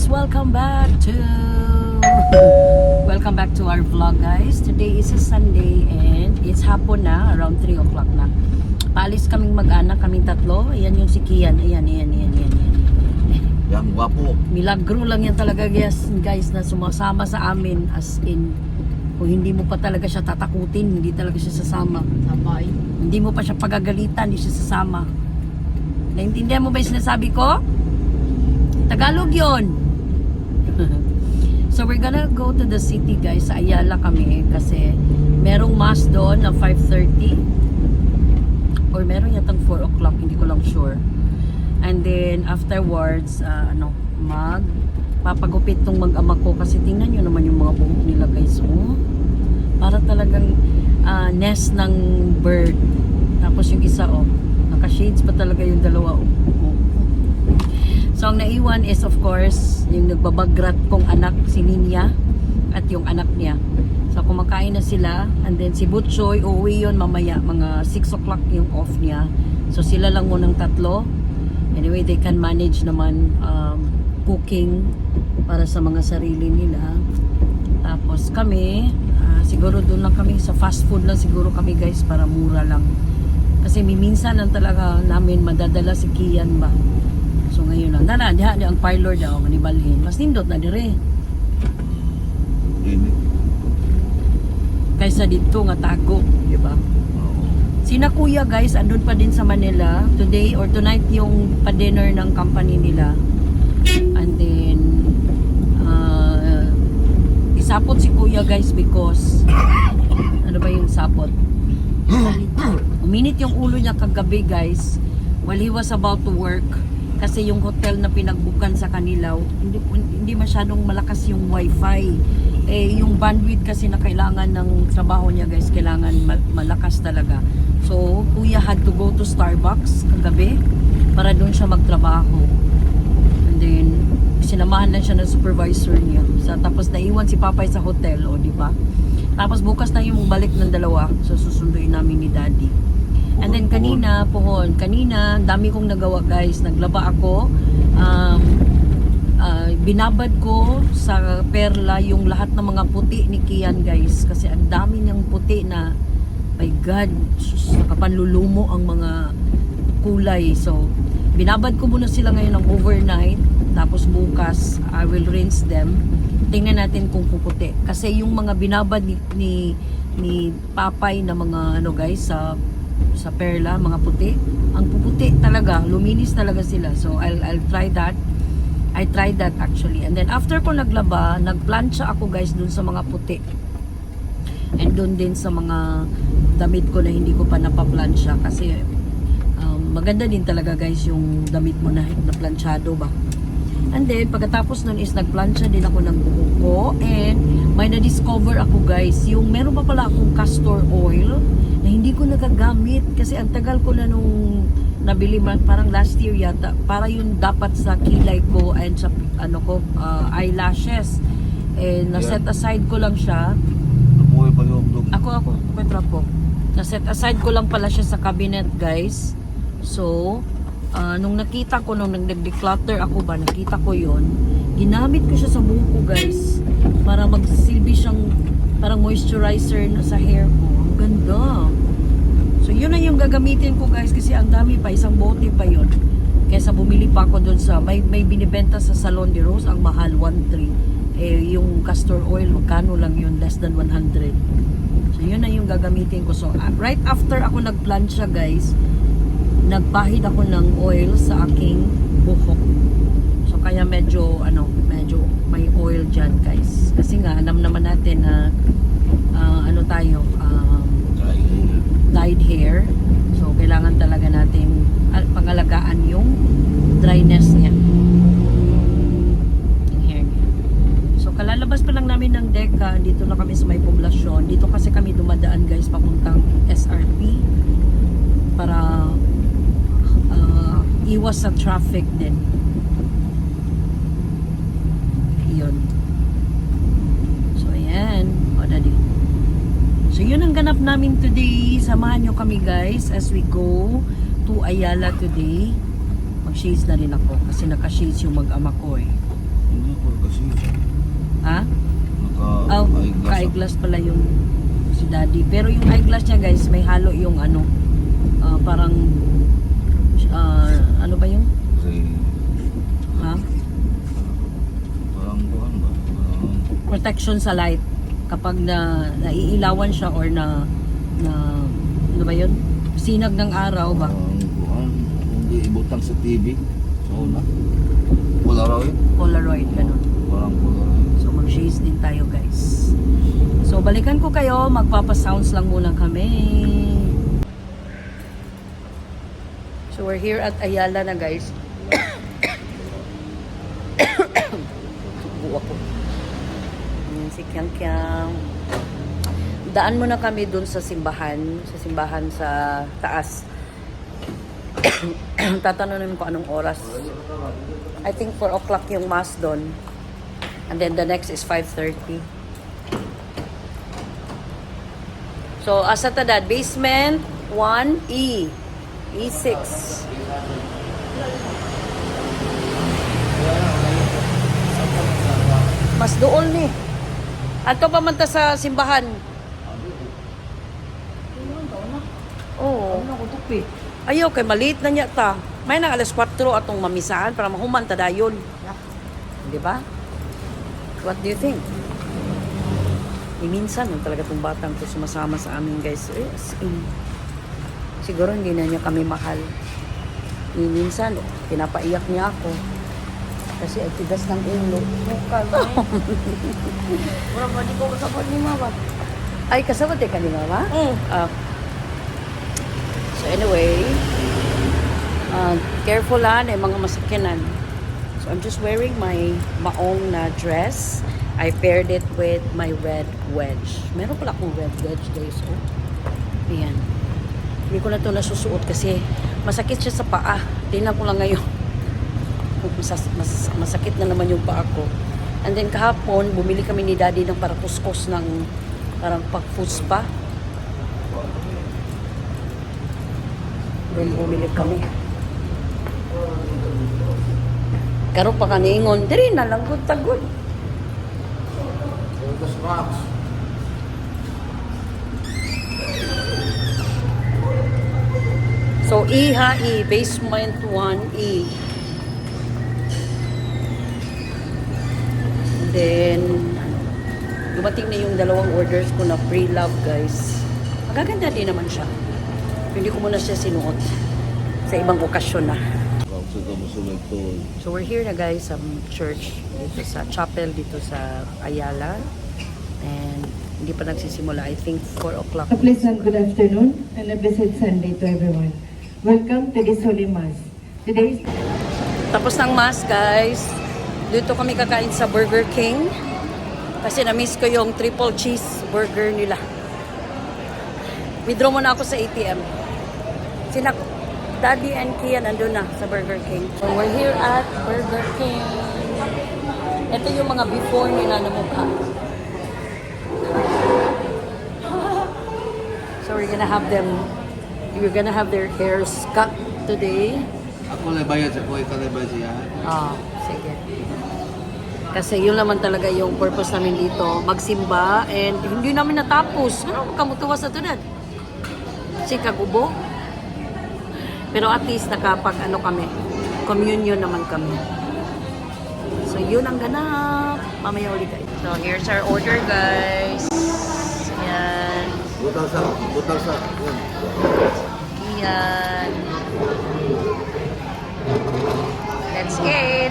guys, welcome back to our vlog guys. Today is a Sunday and it's hapon na, around 3 o'clock na. Paalis kaming mag-anak, kaming tatlo. Ayan yung si Kian, ayan. Yang wapo. Milagro lang yan talaga guys na sumasama sa amin, as in kung hindi mo pa talaga siya tatakutin, hindi talaga siya sasama. Sabay. Hindi mo pa siya pagagalitan, hindi siya sasama. Naintindihan mo ba yung sinasabi ko? Tagalog yon. So we're gonna go to the city guys. Sa Ayala kami kasi merong mass doon na 5:30 or meron yatang 4 o'clock, hindi ko lang sure. And then afterwards papagupit tong mag-ama ko kasi tingnan nyo naman yung mga buhok nila guys. Para talagang nest ng bird. Tapos yung isa naka-shades pa talaga yung dalawa. So ang naiwan is of course yung nagbabagrat kong anak, si Ninya at yung anak niya. So kumakain na sila and then si Butchoy uuwi yun mamaya, mga 6 o'clock yung off niya. So sila lang munang tatlo. Anyway, they can manage naman cooking para sa mga sarili nila. Tapos kami siguro doon lang kami sa fast food lang siguro kami guys, para mura lang. Kasi minsan lang talaga namin madadala si Kian ba. So ngayon lang, diha ang parlor daw manibalhin. Mas nindot na dire. Kaysa dito nga tago, di ba? Sina kuya guys, andun pa din sa Manila. Today or tonight yung pa-dinner ng company nila. And then isapot si kuya guys because ano ba yung sapot? Uminit yung ulo niya kagabi guys while he was about to work. Kasi yung hotel na pinagbukan sa kanila, hindi masyadong malakas yung wifi. Yung bandwidth kasi na kailangan ng trabaho niya guys, kailangan malakas talaga. So, kuya had to go to Starbucks kagabi para doon siya magtrabaho. And then, sinamahan lang siya ng supervisor niya. Tapos naiwan si Papay sa hotel, di ba? Tapos bukas na yung balik ng dalawa. So, susunduin namin ni Daddy. And then kanina, dami kong nagawa guys. Naglaba ako. Binabad ko sa perla yung lahat ng mga puti ni Kian guys. Kasi ang dami niyang puti na, my God, nakapanlulumo ang mga kulay. So, binabad ko muna sila ngayon ng overnight. Tapos bukas, I will rinse them. Tingnan natin kung puputi. Kasi yung mga binabad ni Papay na mga guys, sa perla, mga puti, ang puputi talaga, luminis talaga sila. So I'll try that. I tried that actually. And then after ko naglaba, nagplancha ako guys dun sa mga puti. And dun din sa mga damit ko na hindi ko pa napaplancha kasi maganda din talaga guys yung damit mo na planchado ba. And then pagkatapos nun is nagplancha din ako ng buhok ko and may na-discover ako guys, yung meron pa pala akong castor oil na hindi ko nagagamit kasi ang tagal ko na nung nabili, parang last year yata, para yun dapat sa kilay ko and sa eyelashes. Na-set aside ko lang siya. Ako, Petra po. Na-set aside ko lang pala siya sa cabinet guys. So, nung nakita ko, nung nag-declutter ako ba, nakita ko yon, ginamit ko siya sa buhok ko guys para magsilbi siyang parang moisturizer sa hair ko. Ang ganda. So yun na yung gagamitin ko guys kasi ang dami pa, isang bote pa yun. Kesa bumili pa ako dun sa may binibenta sa Salon de Rose, ang mahal 1.3. Yung castor oil magkano lang yun, less than 100. So yun na yung gagamitin ko. So right after ako nagplancha guys, nagpahid ako ng oil sa aking buhok. So kaya medyo may oil dyan guys. Kasi nga alam naman natin na dyed hair. So kailangan talaga natin pangalagaan yung dryness niya. Yung hair niya. So kalalabas pa lang namin ng Deca. Dito na kami sa may poblasyon. Dito kasi kami dumadaan guys papuntang SRP para iwas sa traffic din. Yun. So ayan. Daddy. So yun ang ganap namin today. Samahan nyo kami guys as we go to Ayala today. Mag-shades na rin ako kasi naka-shades yung mag-ama ko Hindi ko kasi. Ha? Oh, Naka-eyeglass. ka-eyeglass pala yung si daddy. Pero yung eyeglass niya guys, may halo yung ano, parang, ano ba yung? Kasi Ha? parang buwan ba? Protection sa light. Kapag naiilawan siya or ano ba yun? Sinag ng araw ba? Parang buwan. Hindi ibutang sa TV. So na. Polaroid. Polaroid, ganun. Parang Polaroid. So mag-shades din tayo guys. So balikan ko kayo, magpapa-sounds lang muna kami. So we're here at Ayala na guys. Subo ako. Ayan si Kyang Kyang. Daan muna kami dun sa simbahan sa taas. Tatanungin ko anong oras. I think 4 o'clock yung mass doon. And then the next is 5:30. So, asa ta dad? Basement 1E. E6. Mas dool ni. Ato pa man ta sa simbahan. Oo. Ayaw kay maliit na niya ta. May nang alas 4 atong mamisahan para mahuman ta dayon. Di ba? What do you think? Minsan talaga tong batang to sumasama sa amin guys. Siguro hindi na niya kami mahal. Minsan pinapaiyak niya ako. Kasi ay tigas ng ulo. Kalma eh. Wala ba di ko kasabot ni mama? Ay, kasabot ka ni mama? So anyway, careful lang ay mga masakinan. So I'm just wearing my maong na dress. I paired it with my red wedge. Meron pala akong red wedge guys. Oh. Ayan. Hindi ko na ito nasusuot kasi masakit siya sa paa. Tingnan ko lang ngayon. Masakit na naman yung paa ko. And then kahapon, bumili kami ni daddy ng para kuskus ng parang pag-fuspa. Then bumili kami. Karon pa kaningon, diri na lang tagod. The scraps. So E, basement 1E. And then dumating na yung dalawang orders ko na pre-love guys. Magaganda din naman siya. Hindi ko muna siya sinuot sa ibang okasyon na. So we're here na guys sa church dito sa chapel dito sa Ayala. And hindi pa nagsisimula. I think 4 o'clock. A pleasant good afternoon and a blessed Sunday to everyone. Welcome to this Holy Mass. Today is Tapos ng mass guys. Dito kami kakain sa Burger King. Kasi na-miss ko yung triple cheese burger nila. Withdraw muna ako sa ATM. Daddy and Kia nandun na sa Burger King. So we're here at Burger King. Ito yung mga before nila na mukha. So we're gonna have their hairs cut today. Ako lang bayad sa ko, ikaw lang bayad siya. Sige. Kasi yun naman talaga yung purpose namin dito. Magsimba and hindi namin natapos. Ano kamutuwa sa tunad? Si Kagubo. Pero at least nakapag kami, communion naman kami. So yun ang ganap. Mamaya ulit kayo. So here's our order guys. Yan. Butang sa. Yan. That's it.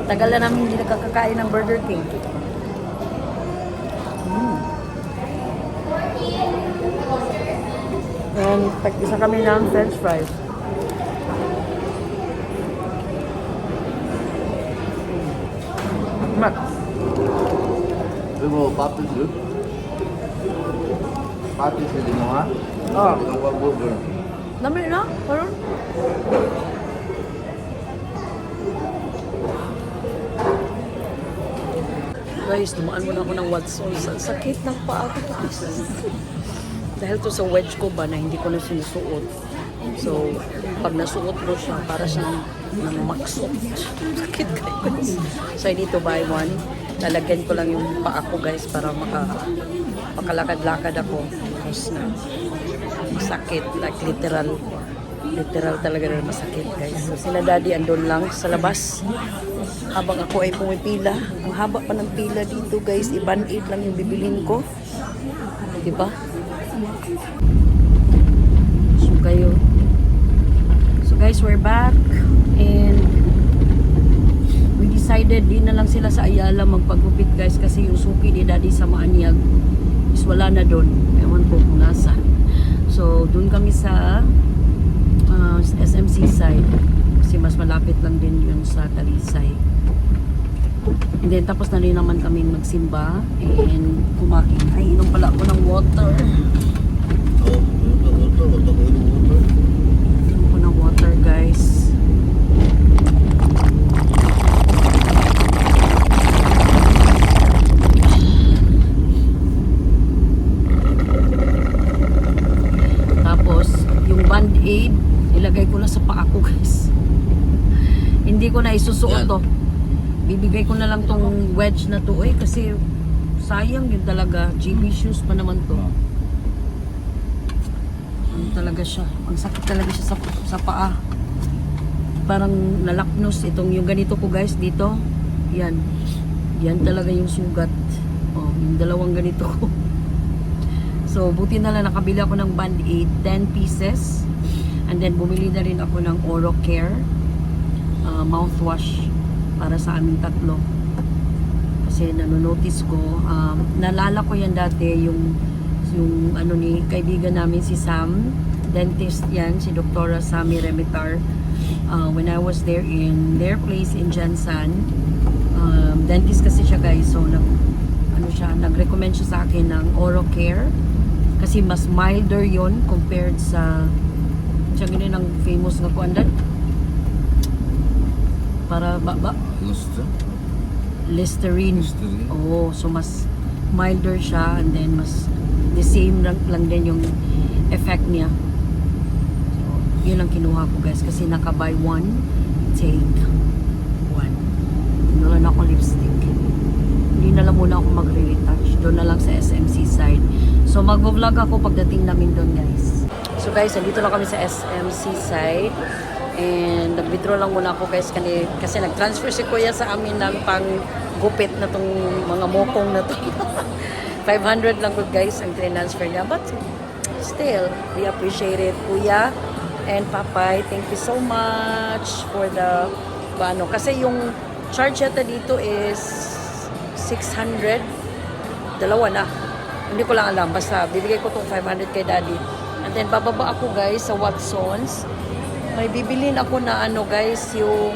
Tagal na namin hindi nakakakain ng Burger King. And tag-isa kami ng french fries. Mat. Pero patis yun. Patis na din mo ha? Oh. Ang burger. Dami na? Parang? Guys, dumaan muna ako ng Watson. Sakit ng paa ko. Dahil to sa wedge ko ba na hindi ko na sinusuot. So, pag nasuot mo siya, para siyang maksot. Sakit guys. So I need to buy one. Lalagyan ko lang yung paa ko guys para makalakad-lakad ako. Tapos na masakit, like literal talaga na masakit guys. So sila daddy andun lang sa labas habang ako ay pumipila. Ang haba pa ng pila dito guys. I-band-aid lang yung bibilin ko, diba? So guys, we're back and we decided di na lang sila sa Ayala magpagupit guys kasi yung suki ni daddy sa Maanyag is wala na doon. Ewan ko kung nasa. So doon kami sa SMC side kasi mas malapit lang din yun sa Talisay. And then tapos na rin naman kami magsimba and kumain. Ay, inom pala ako ng water. Inom ko ng water guys. Tapos yung band-aid ilagay ko na sa paa ko guys. Hindi ko na isusuot to. Bibigay ko na lang tong wedge na to kasi sayang yun talaga. GB shoes pa naman to. Ano talaga siya. Ang sakit talaga siya sa paa. Parang nalaknos itong yung ganito ko guys dito. Yan. Yan talaga yung sugat. Oh, yung dalawang ganito ko. So buti na lang nakabili ako ng band-aid 10 pieces. And then bumili na rin ako ng Oro Care mouthwash para sa aming tatlo. Kasi nanonotice ko, nalala ko yan dati yung ano ni kaibigan namin si Sam, dentist yan, si Dr. Sammy Remitar. When I was there in their place in Jansan, dentist kasi siya guys, so nag-recommend siya sa akin ng Oro Care kasi mas milder yon compared sa siya ganyan ang famous nga kuandan para Listerine. Oo, so mas milder siya and then mas the same lang din yung effect niya. So, yun ang kinuha ko guys kasi naka-buy one, take one. Wala na ako lipstick. Hindi na lang muna ako mag-retouch. Doon na lang sa SMC side. So mag-vlog ako pagdating namin doon guys. So guys, nandito lang kami sa SMC side. And nag-withdraw lang muna ako guys kasi nag-transfer si kuya sa amin ng pang gupit na tong mga mokong na to. 500 lang ko guys ang transfer niya, but still we appreciate it kuya and papay, thank you so much for the kasi yung charge yata dito is 600, dalawa na, hindi ko lang alam, basta bibigay ko tong 500 kay daddy and then bababa ako guys sa Watsons. May bibilin ako na ano guys, yung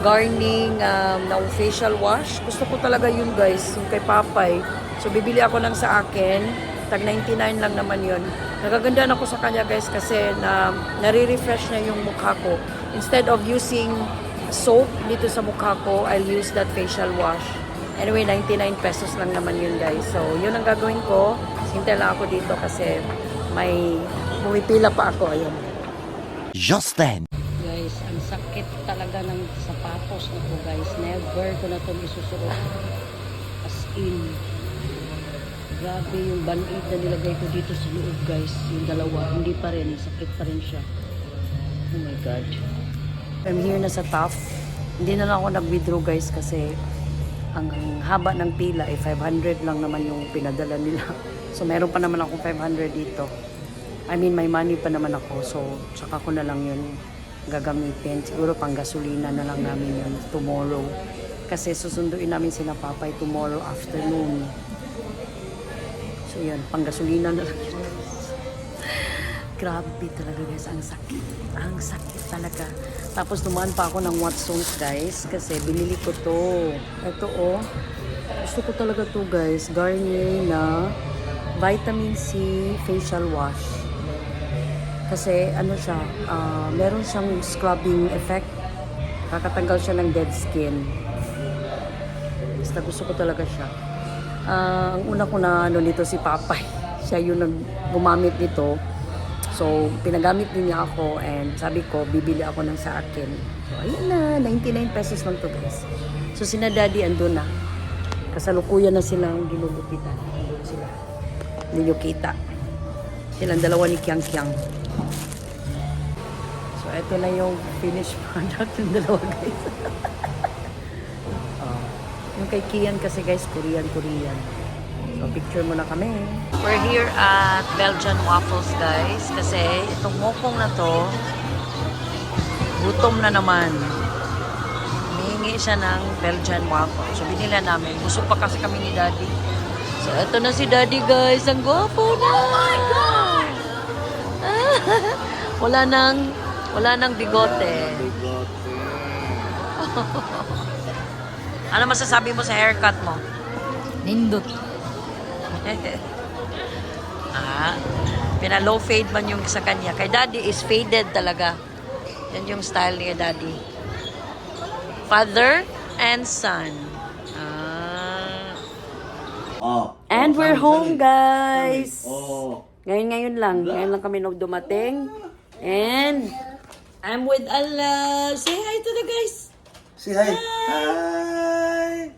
garning na facial wash. Gusto ko talaga yun guys, yung kay Papay. So bibili ako lang sa akin, tag 99 lang naman yun. Nagagandaan ako sa kanya guys kasi nare-refresh niya yung mukha ko. Instead of using soap dito sa mukha ko, I'll use that facial wash. Anyway, 99 pesos lang naman yun guys. So yun ang gagawin ko. Hintay lang ako dito kasi may pumipila pa ako. Ayun. Just then. Guys, ang sakit talaga ng sapatos na ko guys. Never ko na itong isusuot. As in, grabe yung band-aid na nilagay ko dito sa loob guys. Yung dalawa, hindi pa rin. Sakit pa rin siya. Oh my God. I'm here na sa top. Hindi na lang ako nag-withdraw guys kasi ang haba ng pila ay 500 lang naman yung pinadala nila. So meron pa naman akong 500 dito. I mean, may money pa naman ako. So, saka ko na lang yun gagamitin. Siguro pang gasolina na lang namin yun tomorrow. Kasi susunduin namin sina Papay tomorrow afternoon. So, yun. Pang gasolina na lang yun. Grabe talaga guys. Ang sakit. Ang sakit talaga. Tapos dumaan pa ako ng Watsons guys. Kasi binili ko to. Ito oh. Gusto ko talaga to guys. Garnier na vitamin C facial wash. Kasi ano siya, meron siyang scrubbing effect. Kakatanggal siya ng dead skin. Basta gusto ko talaga siya. Ang una ko na ano nito si Papay. Siya yung gumamit nito. So, pinagamit din niya ako and sabi ko, bibili ako ng sa akin. So, ayun na, 99 pesos lang to guys. So, sina daddy andun na. Kasalukuyan na silang ginugupitan. Andun sila. Hindi nyo kita. Silang dalawa ni Kiang Kiang. So, ito na yung finished product ng dalawa guys. Yung kay Kian kasi guys, Korean. So, picture muna kami. We're here at Belgian Waffles guys. Kasi itong mokong na to, gutom na naman. Humingi siya ng Belgian Waffles. So, binila namin. Busog pa kasi kami ni Daddy. So, ito na si Daddy guys. Ang gwapo na! Oh my God! wala nang bigote. Ano masasabi mo sa haircut mo? Nindot. Pina-low fade man yung sa kanya. Kay Daddy is faded talaga. Yan yung style ni Daddy. Father and son. And we're home, guys. Ngayon lang kami dumating. And I'm with Allah. Say hi to the guys. Say hi. Hi.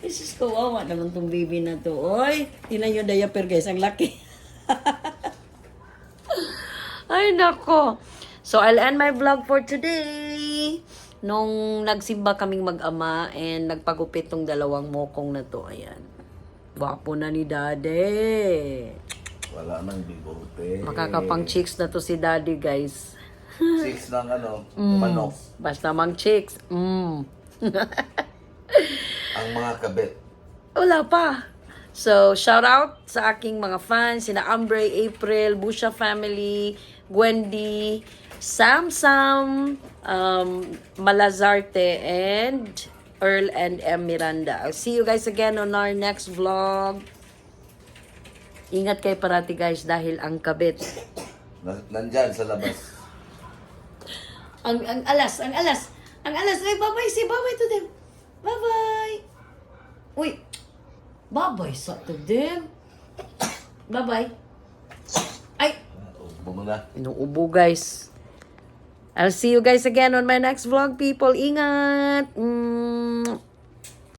This is kawawa naman tong baby na to. Oy, tinan yung diaper guys, ang laki. Ay nako. So I'll end my vlog for today. Nung nagsimba kaming mag-ama and nagpagupit tong dalawang mokong na to. Ayan. Wapo na ni Daddy. Wala nang bigote. Makakapang chicks na to si Daddy guys. Six ng manok. Basta mang chicks. Ang mga kabit. Wala pa. So, shout out sa aking mga fans, sina Ambre, April, Busha family, Gwendy, Sam, Malazarte, and Earl and M. Miranda. I'll see you guys again on our next vlog. Ingat kayo parati guys dahil ang kabit. Nandyan sa labas. Ang alas. Ay, bye-bye. Say bye-bye to them. Bye-bye. Uy. Bye-bye sa to them. Bye-bye. Ay. Ubo mo na. Inuubo guys. I'll see you guys again on my next vlog, people. Ingat.